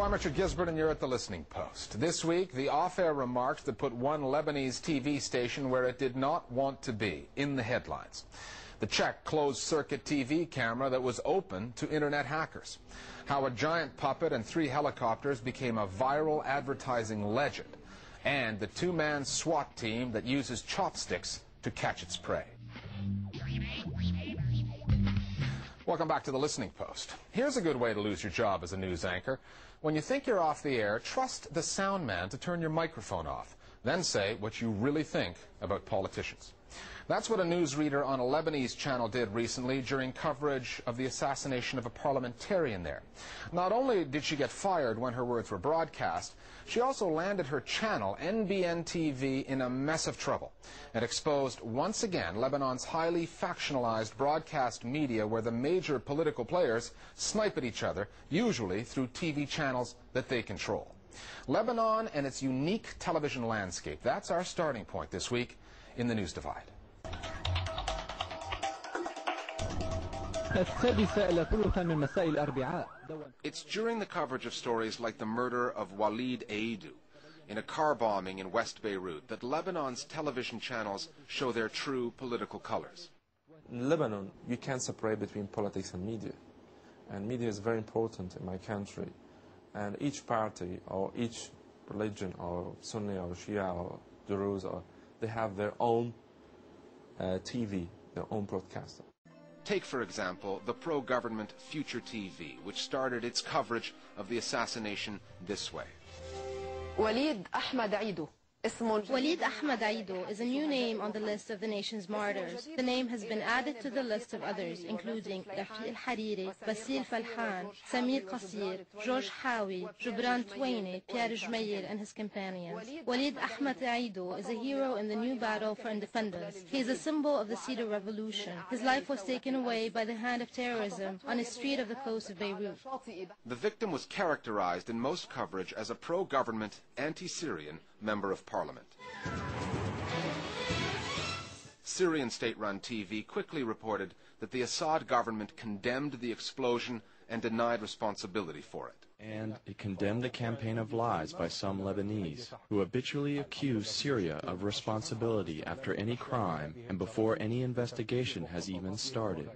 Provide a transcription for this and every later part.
I'm Richard Gisbert, and you're at the Listening Post. This week, the off-air remarks that put one Lebanese TV station where it did not want to be, in the headlines. The Czech closed-circuit TV camera that was open to internet hackers. How a giant puppet and 3 helicopters became a viral advertising legend. And the 2-man SWAT team that uses chopsticks to catch its prey. Welcome back to the Listening Post. Here's a good way to lose your job as a news anchor. When you think you're off the air, trust the sound man to turn your microphone off. Then say what you really think about politicians. That's what a newsreader on a Lebanese channel did recently during coverage of the assassination of a parliamentarian there. Not only did she get fired when her words were broadcast, she also landed her channel, NBN TV, in a mess of trouble and exposed once again Lebanon's highly factionalized broadcast media, where the major political players snipe at each other, usually through TV channels that they control. Lebanon and its unique television landscape. That's our starting point this week in the News Divide. It's during the coverage of stories like the murder of Walid Aidou in a car bombing in West Beirut that Lebanon's television channels show their true political colors. In Lebanon, you can't separate between politics and media. And media is very important in my country. And each party or each religion or Sunni or Shia or Druze, they have their own TV, their own broadcaster. Take, for example, the pro-government Future TV, which started its coverage of the assassination this way. Walid Ahmed Aidou. Walid Ahmed Aidou is a new name on the list of the nation's martyrs. The name has been added to the list of others, including Rafi al-Hariri, Basil Falhan, Samir Qasir, George Hawi, Jubran Twaini, Pierre Jumeir, and his companions. Walid Ahmed Aidou is a hero in the new battle for independence. He is a symbol of the Cedar Revolution. His life was taken away by the hand of terrorism on a street of the coast of Beirut. The victim was characterized in most coverage as a pro-government, anti-Syrian member of Parliament. Syrian state-run TV quickly reported that the Assad government condemned the explosion and denied responsibility for it. And it condemned a campaign of lies by some Lebanese who habitually accuse Syria of responsibility after any crime and before any investigation has even started.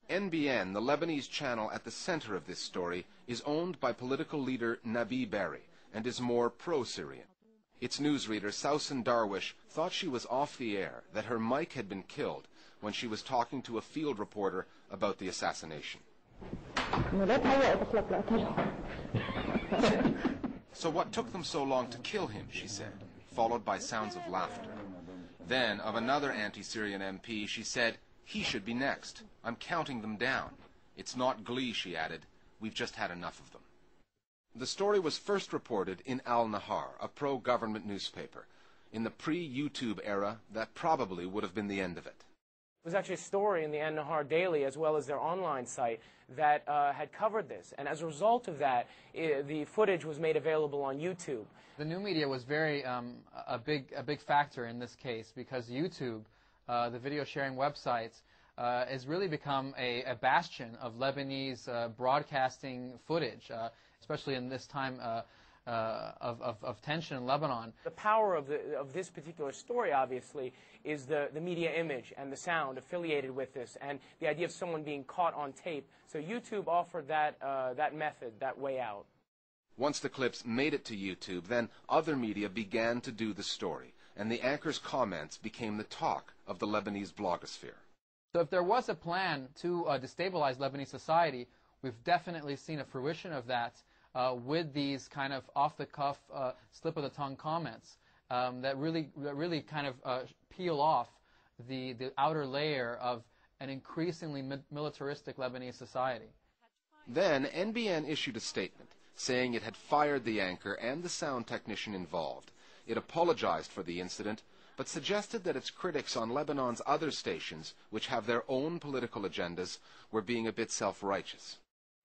NBN, the Lebanese channel at the center of this story, is owned by political leader Nabi Berri and is more pro-Syrian. Its newsreader, Sausan Darwish, thought she was off the air, that her mic had been killed when she was talking to a field reporter about the assassination. So what took them so long to kill him, she said, followed by sounds of laughter. Then, of another anti-Syrian MP, she said, he should be next. I'm counting them down. It's not glee, she added. We've just had enough of them. The story was first reported in Al-Nahar, a pro-government newspaper. In the pre-YouTube era, that probably would have been the end of it. It was actually a story in the Al-Nahar Daily, as well as their online site, that had covered this. And as a result of that, the footage was made available on YouTube. The new media was very a big factor in this case, because YouTube, the video sharing websites, has really become a bastion of Lebanese broadcasting footage, especially in this time of tension in Lebanon. The power of this particular story, obviously, is the media image and the sound affiliated with this, and the idea of someone being caught on tape. So YouTube offered that method, that way out. Once the clips made it to YouTube, then other media began to do the story, and the anchor's comments became the talk of the Lebanese blogosphere. So if there was a plan to destabilize Lebanese society, we've definitely seen a fruition of that with these kind of off-the-cuff, slip-of-the-tongue comments that really kind of peel off the outer layer of an increasingly militaristic Lebanese society. Then NBN issued a statement saying it had fired the anchor and the sound technician involved. It apologized for the incident, but suggested that its critics on Lebanon's other stations, which have their own political agendas, were being a bit self-righteous.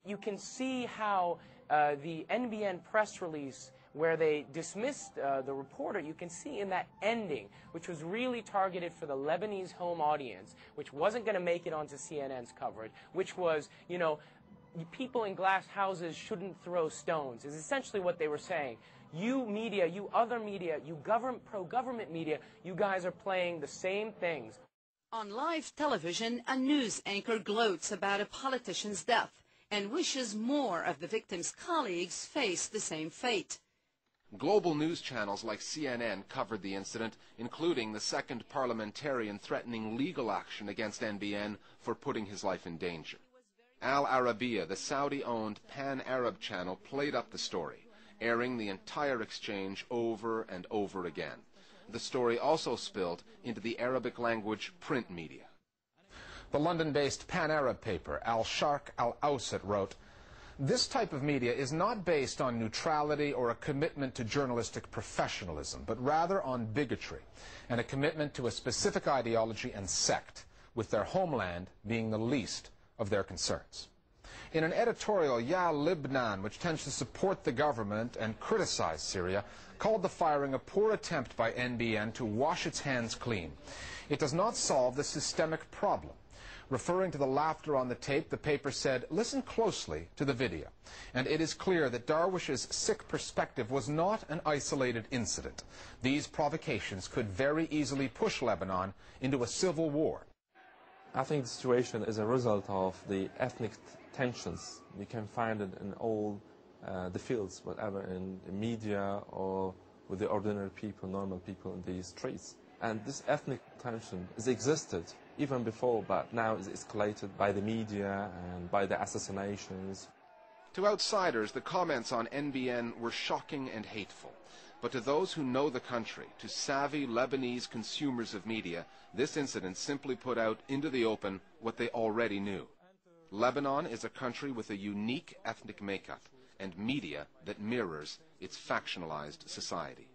You can see how the NBN press release, where they dismissed the reporter, you can see in that ending, which was really targeted for the Lebanese home audience, which wasn't going to make it onto CNN's coverage, which was, people in glass houses shouldn't throw stones, is essentially what they were saying. You media, you other media, you pro-government media, you guys are playing the same things. On live television, a news anchor gloats about a politician's death and wishes more of the victim's colleagues face the same fate. Global news channels like CNN covered the incident, including the second parliamentarian threatening legal action against NBN for putting his life in danger. Al Arabiya, the Saudi-owned pan-Arab channel, played up the story, airing the entire exchange over and over again. The story also spilled into the Arabic-language print media. The London-based pan-Arab paper, Al-Sharq Al-Awsat, wrote, "This type of media is not based on neutrality or a commitment to journalistic professionalism, but rather on bigotry and a commitment to a specific ideology and sect, with their homeland being the least of their concerns." In an editorial, Ya Lebanon, which tends to support the government and criticize Syria, called the firing a poor attempt by NBN to wash its hands clean. It does not solve the systemic problem. Referring to the laughter on the tape, the paper said, "Listen closely to the video, and it is clear that Darwish's sick perspective was not an isolated incident. These provocations could very easily push Lebanon into a civil war." I think the situation is a result of the ethnic tensions. You can find it in all the fields, whatever, in the media or with the ordinary people, normal people in the streets. And this ethnic tension has existed even before, but now is escalated by the media and by the assassinations. To outsiders, the comments on NBN were shocking and hateful. But to those who know the country, to savvy Lebanese consumers of media, this incident simply put out into the open what they already knew. Lebanon is a country with a unique ethnic makeup and media that mirrors its factionalized society.